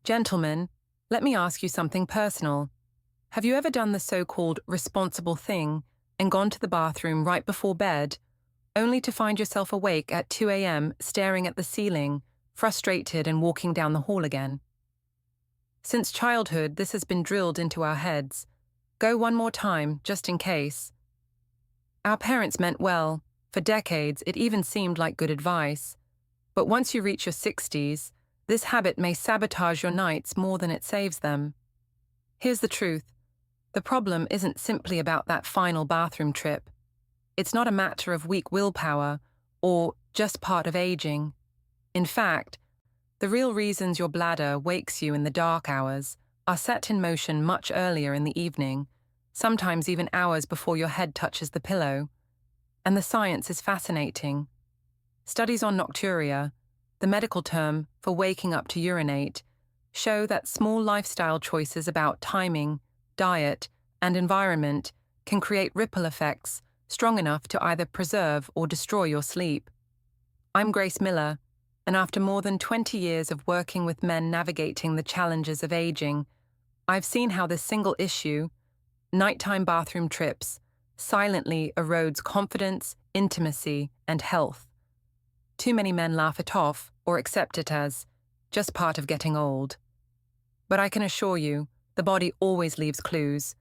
Gentlemen, let me ask you something personal. Have you ever done the so-called responsible thing and gone to the bathroom right before bed, only to find yourself awake at 2 a.m. staring at the ceiling, frustrated and walking down the hall again? Since childhood, this has been drilled into our heads. Go one more time, just in case. Our parents meant well. For decades, it even seemed like good advice. But once you reach your 60s, this habit may sabotage your nights more than it saves them. Here's the truth. The problem isn't simply about that final bathroom trip. It's not a matter of weak willpower or just part of aging. In fact, the real reasons your bladder wakes you in the dark hours are set in motion much earlier in the evening, sometimes even hours before your head touches the pillow. And the science is fascinating. Studies on nocturia, the medical term for waking up to urinate, show that small lifestyle choices about timing, diet, and environment can create ripple effects strong enough to either preserve or destroy your sleep. I'm Grace Miller, and after more than 20 years of working with men navigating the challenges of aging, I've seen how this single issue, nighttime bathroom trips, silently erodes confidence, intimacy, and health. Too many men laugh it off or accept it as just part of getting old. But I can assure you, the body always leaves clues,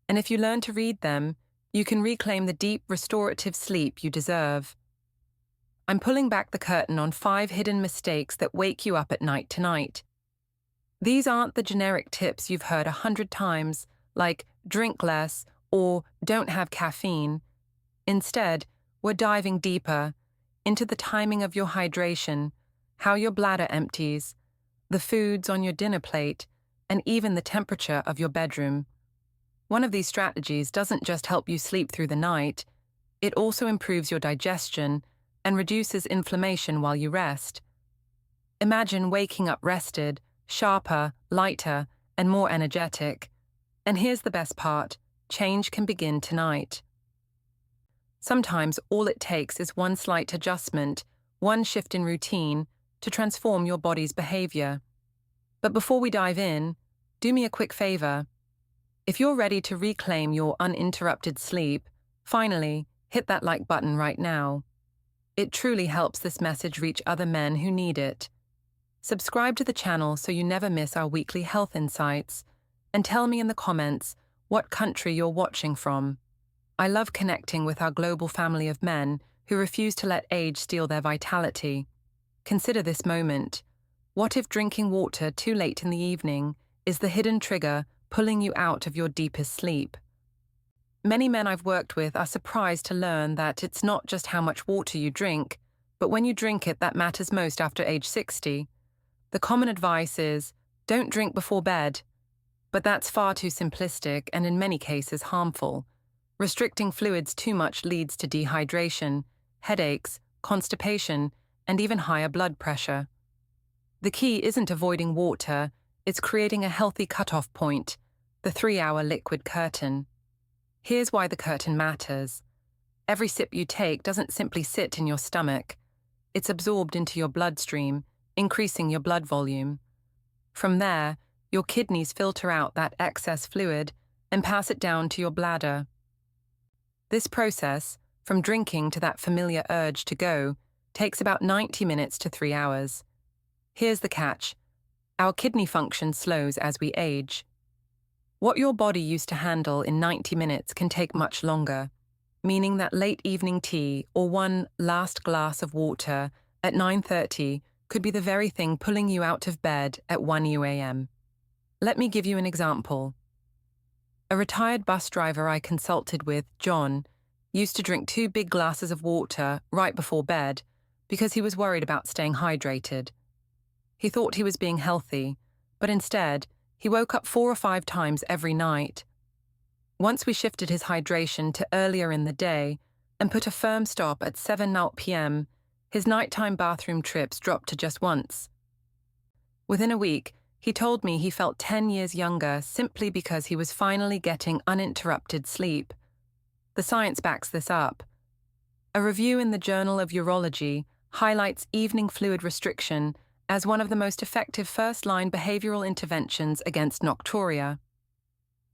and if you learn to read them, you can reclaim the deep restorative sleep you deserve. I'm pulling back the curtain on 5 hidden mistakes that wake you up at night tonight. These aren't the generic tips you've heard 100 times, like drink less or don't have caffeine. Instead, we're diving deeper into the timing of your hydration, how your bladder empties, the foods on your dinner plate, and even the temperature of your bedroom. One of these strategies doesn't just help you sleep through the night, it also improves your digestion and reduces inflammation while you rest. Imagine waking up rested, sharper, lighter, and more energetic. And here's the best part, change can begin tonight. Sometimes all it takes is one slight adjustment, one shift in routine, to transform your body's behavior. But before we dive in, do me a quick favor. If you're ready to reclaim your uninterrupted sleep, finally, hit that like button right now. It truly helps this message reach other men who need it. Subscribe to the channel so you never miss our weekly health insights, and tell me in the comments what country you're watching from. I love connecting with our global family of men who refuse to let age steal their vitality. Consider this moment. What if drinking water too late in the evening is the hidden trigger pulling you out of your deepest sleep? Many men I've worked with are surprised to learn that it's not just how much water you drink, but when you drink it that matters most after age 60. The common advice is, don't drink before bed. But that's far too simplistic and in many cases harmful. Restricting fluids too much leads to dehydration, headaches, constipation, and even higher blood pressure. The key isn't avoiding water, it's creating a healthy cutoff point, the 3-hour liquid curtain. Here's why the curtain matters. Every sip you take doesn't simply sit in your stomach. It's absorbed into your bloodstream, increasing your blood volume. From there, your kidneys filter out that excess fluid and pass it down to your bladder. This process, from drinking to that familiar urge to go, takes about 90 minutes to 3 hours. Here's the catch. Our kidney function slows as we age. What your body used to handle in 90 minutes can take much longer, meaning that late evening tea or one last glass of water at 9:30 could be the very thing pulling you out of bed at 1 a.m. Let me give you an example. A retired bus driver I consulted with, John, used to drink 2 big glasses of water right before bed because he was worried about staying hydrated. He thought he was being healthy, but instead, he woke up 4 or 5 times every night. Once we shifted his hydration to earlier in the day and put a firm stop at 7 p.m., his nighttime bathroom trips dropped to just once. Within a week, he told me he felt 10 years younger simply because he was finally getting uninterrupted sleep. The science backs this up. A review in the Journal of Urology highlights evening fluid restriction as one of the most effective first-line behavioral interventions against nocturia.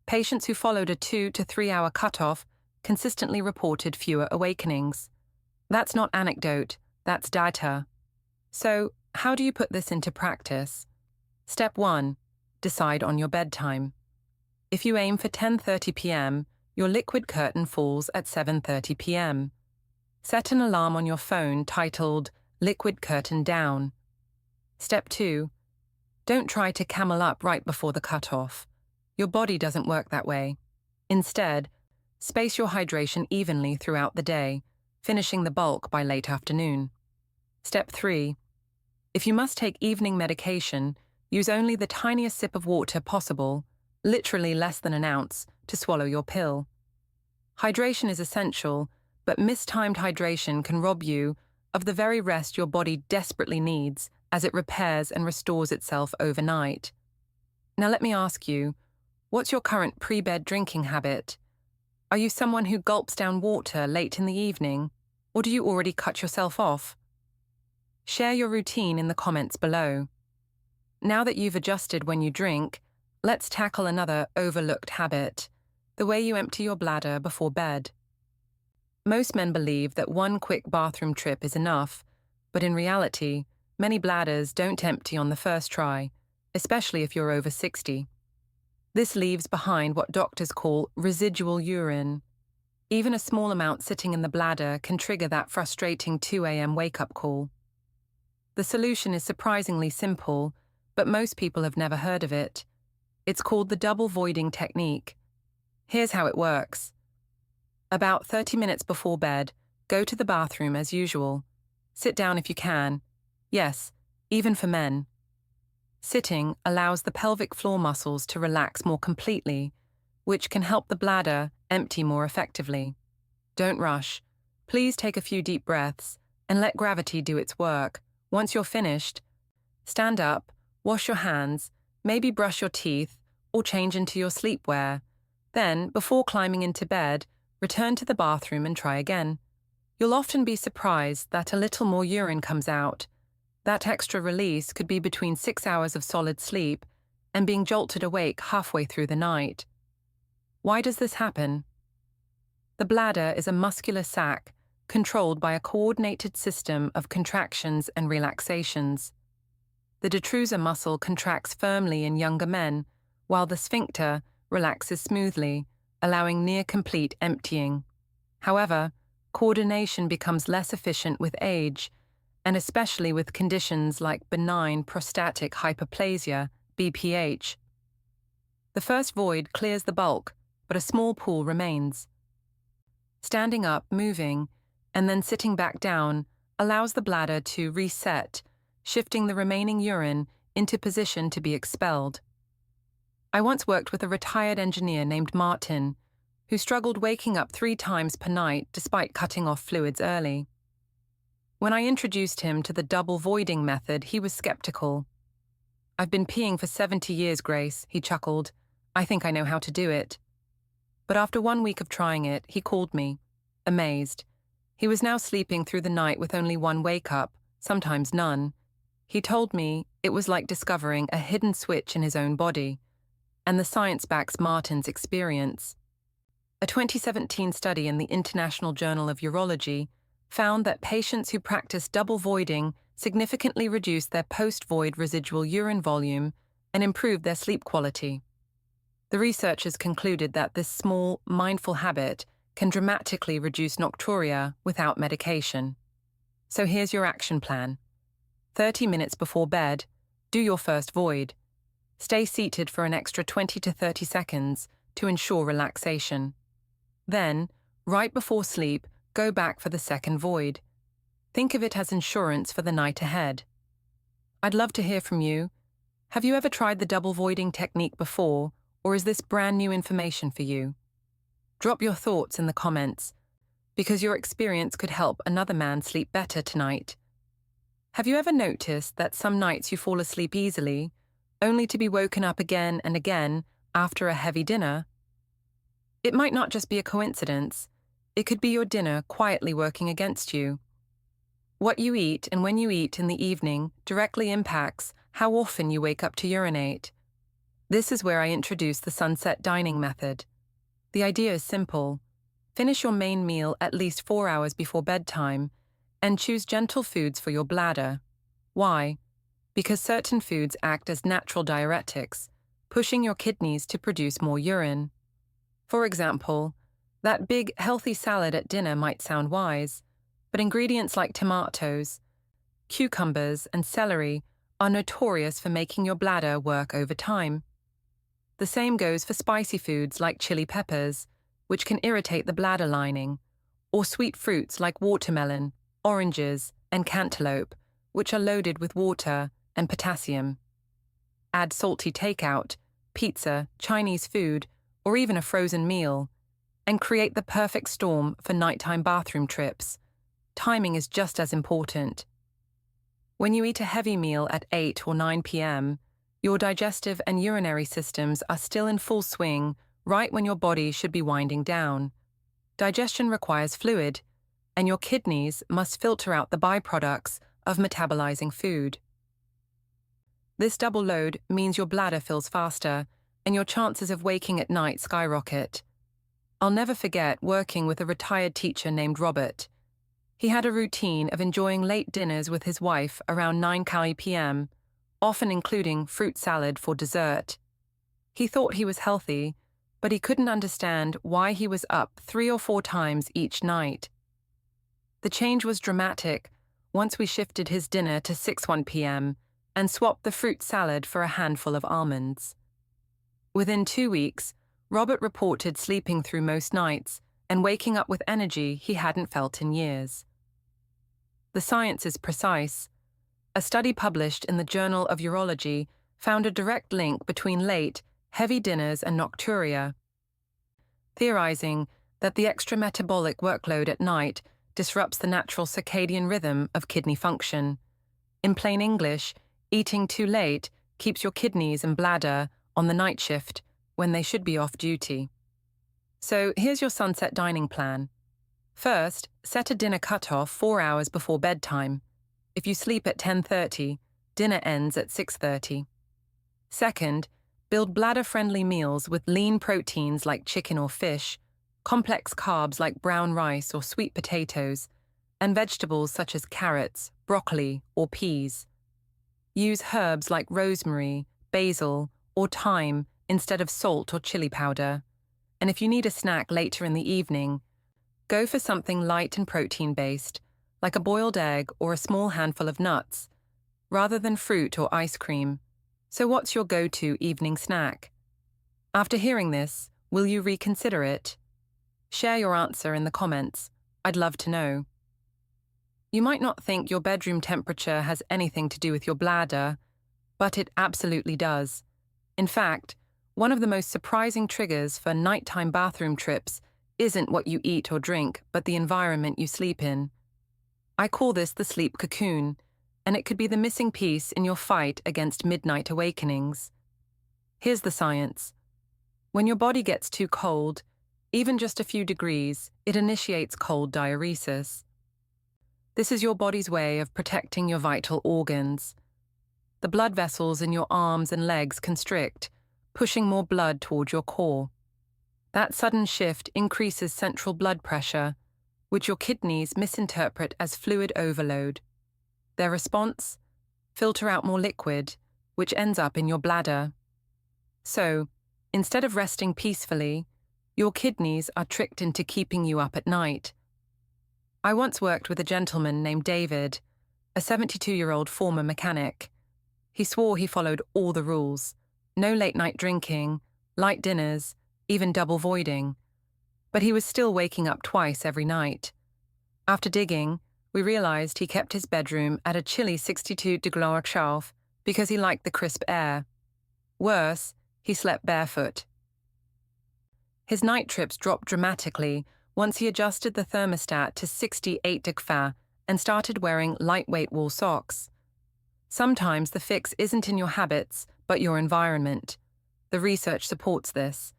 Patients who followed a 2 to 3 hour cutoff consistently reported fewer awakenings. That's not anecdote, that's data. So, how do you put this into practice? Step 1. Decide on your bedtime. If you aim for 10:30 p.m., your liquid curtain falls at 7:30 p.m. Set an alarm on your phone titled Liquid Curtain Down. Step 2. Don't try to camel up right before the cutoff. Your body doesn't work that way. Instead, space your hydration evenly throughout the day, finishing the bulk by late afternoon. Step 3. If you must take evening medication, use only the tiniest sip of water possible, literally less than an ounce, to swallow your pill. Hydration is essential, but mistimed hydration can rob you of the very rest your body desperately needs as it repairs and restores itself overnight. Now let me ask you, what's your current pre-bed drinking habit? Are you someone who gulps down water late in the evening, or do you already cut yourself off? Share your routine in the comments below. Now that you've adjusted when you drink, let's tackle another overlooked habit, the way you empty your bladder before bed. Most men believe that one quick bathroom trip is enough, but in reality, many bladders don't empty on the first try, especially if you're over 60. This leaves behind what doctors call residual urine. Even a small amount sitting in the bladder can trigger that frustrating 2 a.m. wake-up call. The solution is surprisingly simple, but most people have never heard of it. It's called the double voiding technique. Here's how it works. About 30 minutes before bed, go to the bathroom as usual. Sit down if you can. Yes, even for men. Sitting allows the pelvic floor muscles to relax more completely, which can help the bladder empty more effectively. Don't rush. Please take a few deep breaths and let gravity do its work. Once you're finished, stand up, wash your hands, maybe brush your teeth, or change into your sleepwear. Then, before climbing into bed, return to the bathroom and try again. You'll often be surprised that a little more urine comes out. That extra release could be between 6 hours of solid sleep and being jolted awake halfway through the night. Why does this happen? The bladder is a muscular sac controlled by a coordinated system of contractions and relaxations. The detrusor muscle contracts firmly in younger men, while the sphincter relaxes smoothly, allowing near-complete emptying. However, coordination becomes less efficient with age, and especially with conditions like benign prostatic hyperplasia, BPH. The first void clears the bulk, but a small pool remains. Standing up, moving, and then sitting back down allows the bladder to reset, shifting the remaining urine into position to be expelled. I once worked with a retired engineer named Martin, who struggled waking up 3 times per night despite cutting off fluids early. When I introduced him to the double voiding method, he was skeptical. "I've been peeing for 70 years, Grace," he chuckled. "I think I know how to do it." But after 1 week of trying it, he called me, amazed. He was now sleeping through the night with only 1 wake-up, sometimes none. He told me it was like discovering a hidden switch in his own body, and the science backs Martin's experience. A 2017 study in the International Journal of Urology found that patients who practiced double voiding significantly reduced their post-void residual urine volume and improved their sleep quality. The researchers concluded that this small, mindful habit can dramatically reduce nocturia without medication. So here's your action plan. 30 minutes before bed, do your first void. Stay seated for an extra 20 to 30 seconds to ensure relaxation. Then, right before sleep, go back for the second void. Think of it as insurance for the night ahead. I'd love to hear from you. Have you ever tried the double voiding technique before, or is this brand new information for you? Drop your thoughts in the comments, because your experience could help another man sleep better tonight. Have you ever noticed that some nights you fall asleep easily, only to be woken up again and again after a heavy dinner? It might not just be a coincidence. It could be your dinner quietly working against you. What you eat and when you eat in the evening directly impacts how often you wake up to urinate. This is where I introduce the sunset dining method. The idea is simple. Finish your main meal at least 4 hours before bedtime and choose gentle foods for your bladder. Why? Because certain foods act as natural diuretics, pushing your kidneys to produce more urine. For example, that big, healthy salad at dinner might sound wise, but ingredients like tomatoes, cucumbers, and celery are notorious for making your bladder work over time. The same goes for spicy foods like chili peppers, which can irritate the bladder lining, or sweet fruits like watermelon, oranges, and cantaloupe, which are loaded with water and potassium. Add salty takeout, pizza, Chinese food, or even a frozen meal, and create the perfect storm for nighttime bathroom trips. Timing is just as important. When you eat a heavy meal at 8 or 9 p.m., your digestive and urinary systems are still in full swing right when your body should be winding down. Digestion requires fluid, and your kidneys must filter out the byproducts of metabolizing food. This double load means your bladder fills faster, and your chances of waking at night skyrocket. I'll never forget working with a retired teacher named Robert. He had a routine of enjoying late dinners with his wife around 9 p.m., often including fruit salad for dessert. He thought he was healthy, but he couldn't understand why he was up 3 or 4 times each night. The change was dramatic once we shifted his dinner to 6:01 p.m. and swapped the fruit salad for a handful of almonds. Within 2 weeks, Robert reported sleeping through most nights and waking up with energy he hadn't felt in years. The science is precise. A study published in the Journal of Urology found a direct link between late, heavy dinners and nocturia, theorizing that the extra metabolic workload at night disrupts the natural circadian rhythm of kidney function. In plain English, eating too late keeps your kidneys and bladder on the night shift when they should be off duty. So here's your sunset dining plan. First, set a dinner cutoff 4 hours before bedtime. If you sleep at 10:30, dinner ends at 6:30. Second, build bladder-friendly meals with lean proteins like chicken or fish, complex carbs like brown rice or sweet potatoes, and vegetables such as carrots, broccoli, or peas. Use herbs like rosemary, basil, or thyme instead of salt or chili powder. And if you need a snack later in the evening, go for something light and protein-based, like a boiled egg or a small handful of nuts, rather than fruit or ice cream. So what's your go-to evening snack? After hearing this, will you reconsider it? Share your answer in the comments. I'd love to know. You might not think your bedroom temperature has anything to do with your bladder, but it absolutely does. In fact, one of the most surprising triggers for nighttime bathroom trips isn't what you eat or drink, but the environment you sleep in. I call this the sleep cocoon, and it could be the missing piece in your fight against midnight awakenings. Here's the science. When your body gets too cold, even just a few degrees, it initiates cold diuresis. This is your body's way of protecting your vital organs. The blood vessels in your arms and legs constrict, pushing more blood toward your core. That sudden shift increases central blood pressure, which your kidneys misinterpret as fluid overload. Their response? Filter out more liquid, which ends up in your bladder. So, instead of resting peacefully, your kidneys are tricked into keeping you up at night. I once worked with a gentleman named David, a 72-year-old former mechanic. He swore he followed all the rules. No late-night drinking, light dinners, even double voiding. But he was still waking up twice every night. After digging, we realized he kept his bedroom at a chilly 62 degrees Celsius because he liked the crisp air. Worse, he slept barefoot. His night trips dropped dramatically once he adjusted the thermostat to 68 degrees and started wearing lightweight wool socks. Sometimes the fix isn't in your habits, but your environment. The research supports this.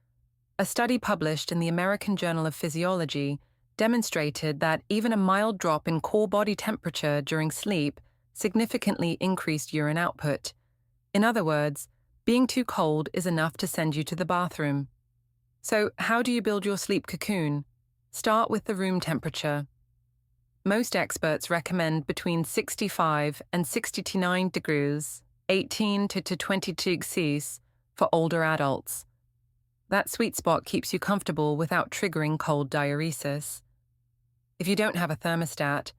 A study published in the American Journal of Physiology demonstrated that even a mild drop in core body temperature during sleep significantly increased urine output. In other words, being too cold is enough to send you to the bathroom. So, how do you build your sleep cocoon? Start with the room temperature. Most experts recommend between 65 and 69 degrees, 18 to 22 Celsius, for older adults. That sweet spot keeps you comfortable without triggering cold diuresis. If you don't have a thermostat,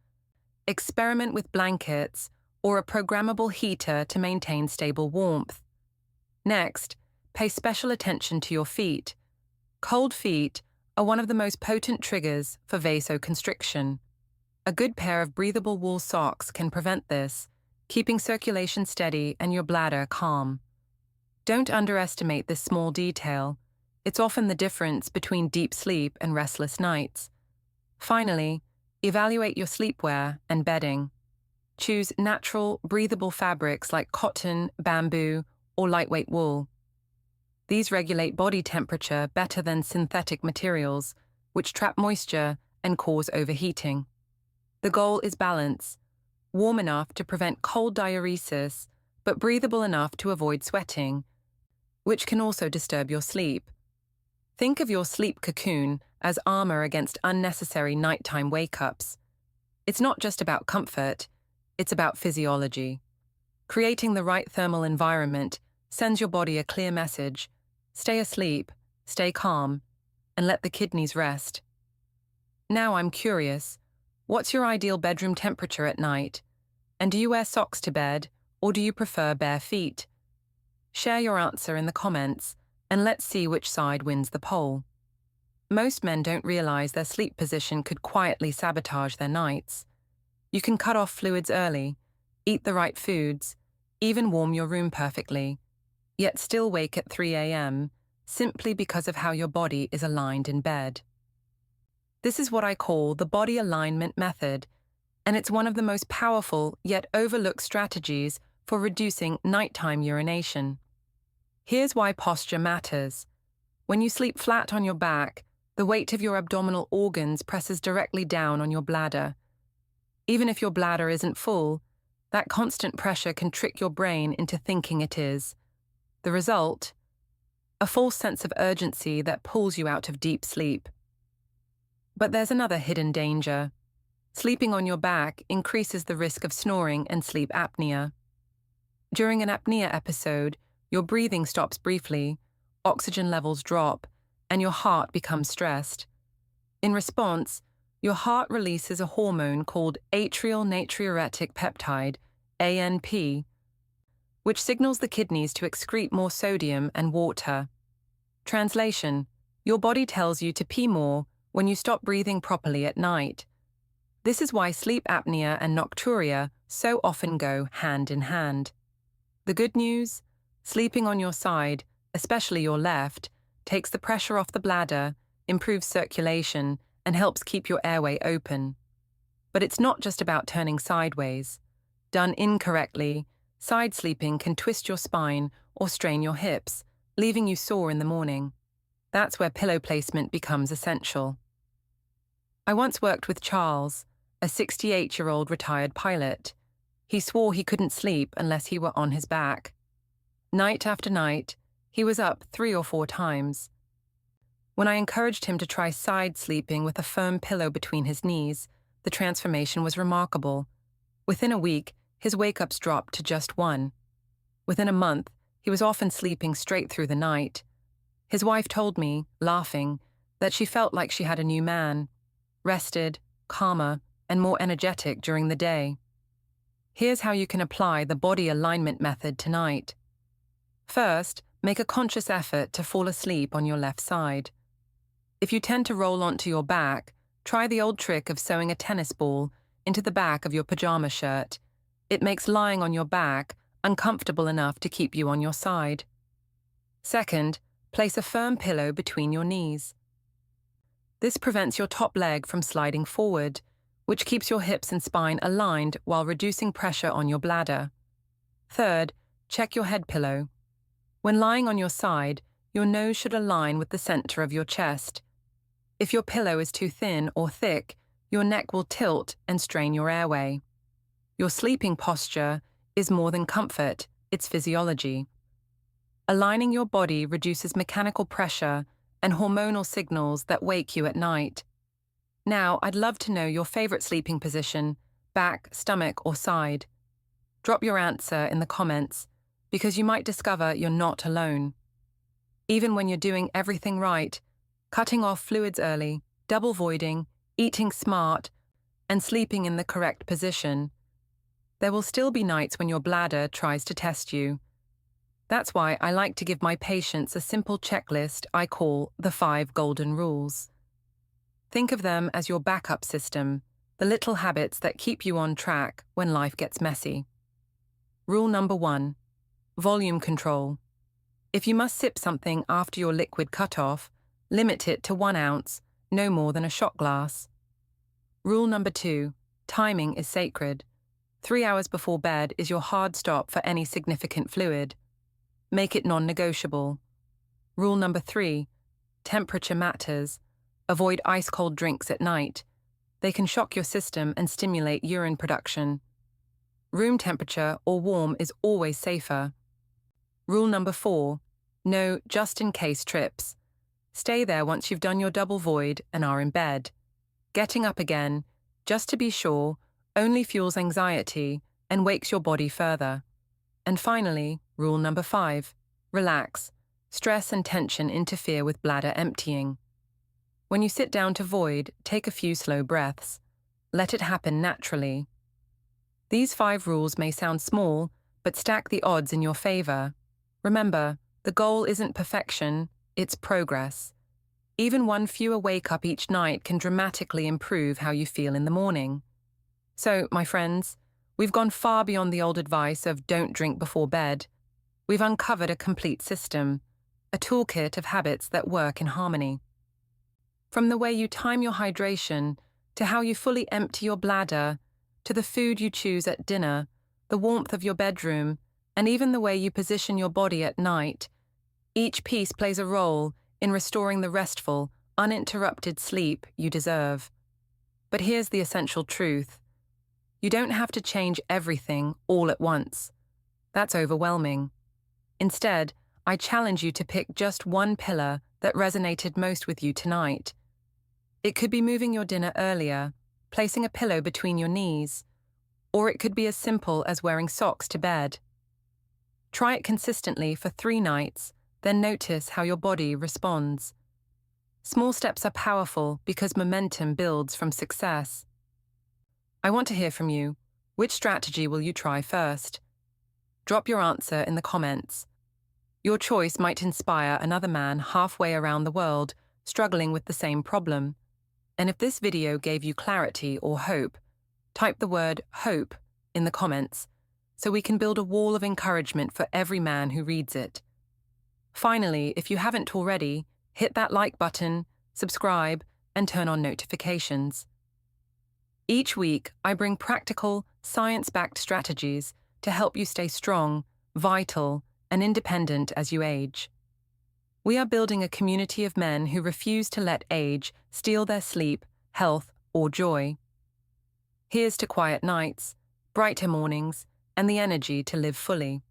experiment with blankets or a programmable heater to maintain stable warmth. Next, pay special attention to your feet. Cold feet are one of the most potent triggers for vasoconstriction. A good pair of breathable wool socks can prevent this, keeping circulation steady and your bladder calm. Don't underestimate this small detail. It's often the difference between deep sleep and restless nights. Finally, evaluate your sleepwear and bedding. Choose natural, breathable fabrics like cotton, bamboo, or lightweight wool. These regulate body temperature better than synthetic materials, which trap moisture and cause overheating. The goal is balance, warm enough to prevent cold diuresis, but breathable enough to avoid sweating, which can also disturb your sleep. Think of your sleep cocoon as armor against unnecessary nighttime wake-ups. It's not just about comfort, it's about physiology. Creating the right thermal environment sends your body a clear message: stay asleep, stay calm, and let the kidneys rest. Now I'm curious, what's your ideal bedroom temperature at night? And do you wear socks to bed, or do you prefer bare feet? Share your answer in the comments, and let's see which side wins the poll. Most men don't realize their sleep position could quietly sabotage their nights. You can cut off fluids early, eat the right foods, even warm your room perfectly, yet still wake at 3 a.m. simply because of how your body is aligned in bed. This is what I call the body alignment method, and it's one of the most powerful yet overlooked strategies for reducing nighttime urination. Here's why posture matters. When you sleep flat on your back, the weight of your abdominal organs presses directly down on your bladder. Even if your bladder isn't full, that constant pressure can trick your brain into thinking it is. The result? A false sense of urgency that pulls you out of deep sleep. But there's another hidden danger. Sleeping on your back increases the risk of snoring and sleep apnea. During an apnea episode, your breathing stops briefly, oxygen levels drop, and your heart becomes stressed. In response, your heart releases a hormone called atrial natriuretic peptide, ANP, which signals the kidneys to excrete more sodium and water. Translation: your body tells you to pee more when you stop breathing properly at night. This is why sleep apnea and nocturia so often go hand in hand. The good news? Sleeping on your side, especially your left, takes the pressure off the bladder, improves circulation, and helps keep your airway open. But it's not just about turning sideways. Done incorrectly, side sleeping can twist your spine or strain your hips, leaving you sore in the morning. That's where pillow placement becomes essential. I once worked with Charles, a 68-year-old retired pilot. He swore he couldn't sleep unless he were on his back. Night after night, he was up 3 or 4 times. When I encouraged him to try side sleeping with a firm pillow between his knees, the transformation was remarkable. Within a week, his wake-ups dropped to just 1. Within a month, he was often sleeping straight through the night. His wife told me, laughing, that she felt like she had a new man, rested, calmer, and more energetic during the day. Here's how you can apply the body alignment method tonight. First, make a conscious effort to fall asleep on your left side. If you tend to roll onto your back, try the old trick of sewing a tennis ball into the back of your pajama shirt. It makes lying on your back uncomfortable enough to keep you on your side. Second, place a firm pillow between your knees. This prevents your top leg from sliding forward, which keeps your hips and spine aligned while reducing pressure on your bladder. Third, check your head pillow. When lying on your side, your nose should align with the center of your chest. If your pillow is too thin or thick, your neck will tilt and strain your airway. Your sleeping posture is more than comfort, it's physiology. Aligning your body reduces mechanical pressure and hormonal signals that wake you at night. Now, I'd love to know your favorite sleeping position, back, stomach, or side. Drop your answer in the comments, because you might discover you're not alone. Even when you're doing everything right, cutting off fluids early, double voiding, eating smart, and sleeping in the correct position, there will still be nights when your bladder tries to test you. That's why I like to give my patients a simple checklist I call the 5 golden rules. Think of them as your backup system, the little habits that keep you on track when life gets messy. Rule number 1. Volume control. If you must sip something after your liquid cutoff, limit it to 1 ounce, no more than a shot glass. Rule number 2. Timing is sacred. 3 hours before bed is your hard stop for any significant fluid. Make it non-negotiable. Rule number 3. Temperature matters. Avoid ice-cold drinks at night. They can shock your system and stimulate urine production. Room temperature or warm is always safer. Rule number 4. No just-in-case trips. Stay there once you've done your double void and are in bed. Getting up again, just to be sure, only fuels anxiety and wakes your body further. And finally, rule number 5. Relax. Stress and tension interfere with bladder emptying. When you sit down to void, take a few slow breaths. Let it happen naturally. These 5 rules may sound small, but stack the odds in your favor. Remember, the goal isn't perfection, it's progress. Even 1 fewer wake-up each night can dramatically improve how you feel in the morning. So, my friends, we've gone far beyond the old advice of don't drink before bed. We've uncovered a complete system, a toolkit of habits that work in harmony. From the way you time your hydration, to how you fully empty your bladder, to the food you choose at dinner, the warmth of your bedroom, and even the way you position your body at night, each piece plays a role in restoring the restful, uninterrupted sleep you deserve. But here's the essential truth. You don't have to change everything all at once. That's overwhelming. Instead, I challenge you to pick just 1 pillar that resonated most with you tonight. It could be moving your dinner earlier, placing a pillow between your knees, or it could be as simple as wearing socks to bed. Try it consistently for 3 nights, then notice how your body responds. Small steps are powerful because momentum builds from success. I want to hear from you. Which strategy will you try first? Drop your answer in the comments. Your choice might inspire another man halfway around the world struggling with the same problem. And if this video gave you clarity or hope, type the word HOPE in the comments so we can build a wall of encouragement for every man who reads it. Finally, if you haven't already, hit that like button, subscribe, and turn on notifications. Each week, I bring practical, science-backed strategies to help you stay strong, vital, and independent as you age. We are building a community of men who refuse to let age steal their sleep, health, or joy. Here's to quiet nights, brighter mornings, and the energy to live fully.